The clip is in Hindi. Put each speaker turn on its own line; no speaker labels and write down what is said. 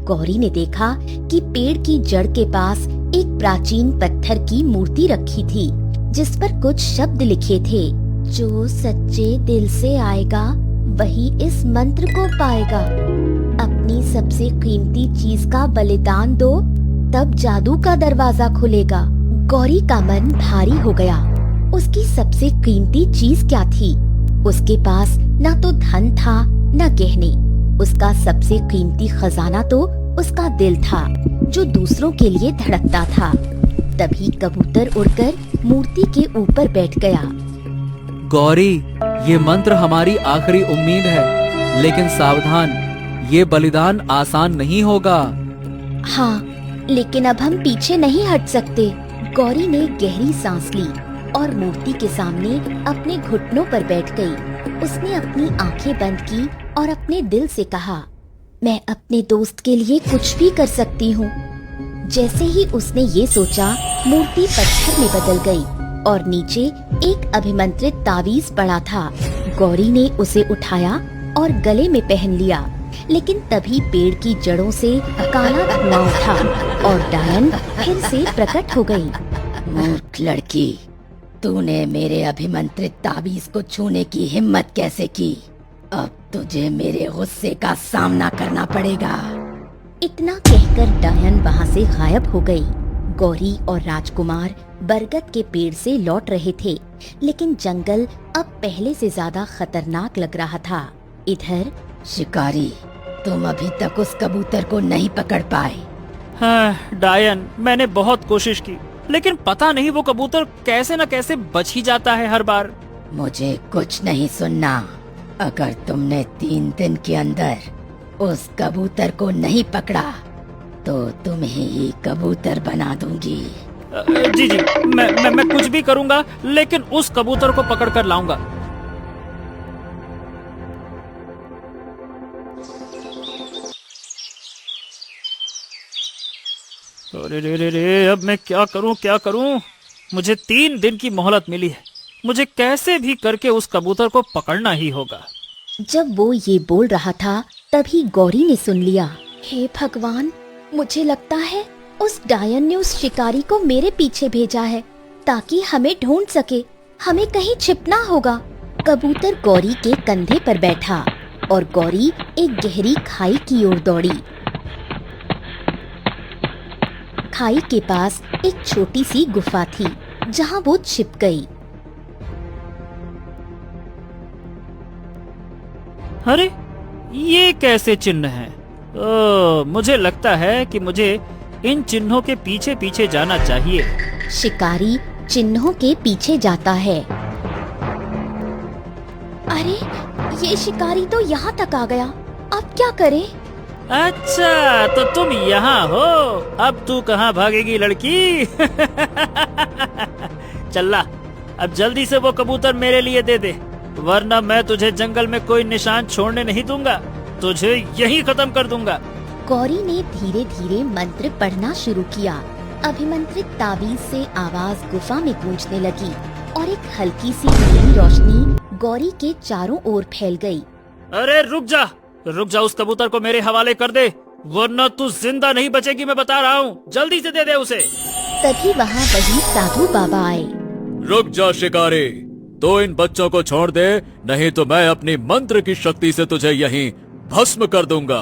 गौरी ने देखा कि पेड़ की जड़ के पास एक प्राचीन पत्थर की मूर्ति रखी थी, जिस पर कुछ शब्द लिखे थे। जो सच्चे दिल से आएगा वही इस मंत्र को पाएगा। अपनी सबसे कीमती चीज का बलिदान दो, तब जादू का दरवाजा खुलेगा। गौरी का मन भारी हो गया। उसकी सबसे कीमती चीज क्या थी? उसके पास ना तो धन था न गहने। उसका सबसे कीमती खजाना तो उसका दिल था, जो दूसरों के लिए धड़कता था। तभी कबूतर उड़कर मूर्ति के ऊपर बैठ गया।
गौरी, ये मंत्र हमारी आखिरी उम्मीद है, लेकिन सावधान, ये बलिदान आसान नहीं होगा।
हाँ, लेकिन अब हम पीछे नहीं हट सकते। गौरी ने गहरी सांस ली और मूर्ति के सामने अपने घुटनों पर बैठ गई। उसने अपनी आंखें बंद की और अपने दिल से कहा, मैं अपने दोस्त के लिए कुछ भी कर सकती हूँ। जैसे ही उसने ये सोचा, मूर्ति पत्थर में बदल गई और नीचे एक अभिमंत्रित तावीज पड़ा था। गौरी ने उसे उठाया और गले में पहन लिया, लेकिन तभी पेड़ की जड़ों से काला धुआं उठा और डायन फिर से प्रकट हो गई।
मूर्ख लड़की, तूने मेरे अभिमंत्रित ताबीज को छूने की हिम्मत कैसे की? अब तुझे मेरे गुस्से का सामना करना पड़ेगा।
इतना कहकर डायन वहाँ से गायब हो गई। गौरी और राजकुमार बरगद के पेड़ से लौट रहे थे, लेकिन जंगल अब पहले से ज्यादा खतरनाक लग रहा था। इधर
शिकारी, तुम अभी तक उस कबूतर को नहीं पकड़ पाए।
हाँ डायन, मैंने बहुत कोशिश की, लेकिन पता नहीं वो कबूतर कैसे न कैसे बच ही जाता है हर बार।
मुझे कुछ नहीं सुनना। अगर तुमने 3 दिन के अंदर उस कबूतर को नहीं पकड़ा तो तुम्हें ही कबूतर बना दूंगी।
जी जी, मैं कुछ भी करूंगा, लेकिन उस कबूतर को पकड़ कर लाऊंगा। अरे रे रे रे, अब मैं क्या करूं? मुझे 3 दिन की मोहलत मिली है। मुझे कैसे भी करके उस कबूतर को पकड़ना ही होगा।
जब वो ये बोल रहा था, तभी गौरी ने सुन लिया। हे भगवान, मुझे लगता है उस डायन ने उस शिकारी को मेरे पीछे भेजा है, ताकि हमें ढूंढ सके। हमें कहीं छिपना होगा। कबूतर गौरी के कंधे पर बैठा और गौरी एक गहरी खाई की ओर दौड़ी। खाई के पास एक छोटी सी गुफा थी, जहाँ वो छिप गई।
अरे ये कैसे चिन्ह हैं? मुझे लगता है कि मुझे इन चिन्हों के पीछे पीछे जाना चाहिए।
शिकारी चिन्हों के पीछे जाता है। अरे, ये शिकारी तो यहाँ तक आ गया। अब क्या करे?
अच्छा, तो तुम यहाँ हो। अब तू कहाँ भागेगी लड़की? चल्ला, अब जल्दी से वो कबूतर मेरे लिए दे दे, वरना मैं तुझे जंगल में कोई निशान छोड़ने नहीं दूंगा। तुझे यहीं खत्म कर दूंगा।
गौरी ने धीरे धीरे मंत्र पढ़ना शुरू किया। अभिमंत्रित ताबीज से आवाज गुफा में गूंजने लगी और एक हल्की सी नीली रोशनी गौरी के चारों ओर फैल गई।
अरे रुक जा, उस कबूतर को मेरे हवाले कर दे, वरना तू जिंदा नहीं बचेगी, मैं बता रहा हूँ। जल्दी से दे दे उसे।
तभी वहाँ वही साधु बाबा आए।
रुक जा शिकारी, तो इन बच्चों को छोड़ दे, नहीं तो मैं अपनी मंत्र की शक्ति से तुझे यहीं भस्म कर दूंगा।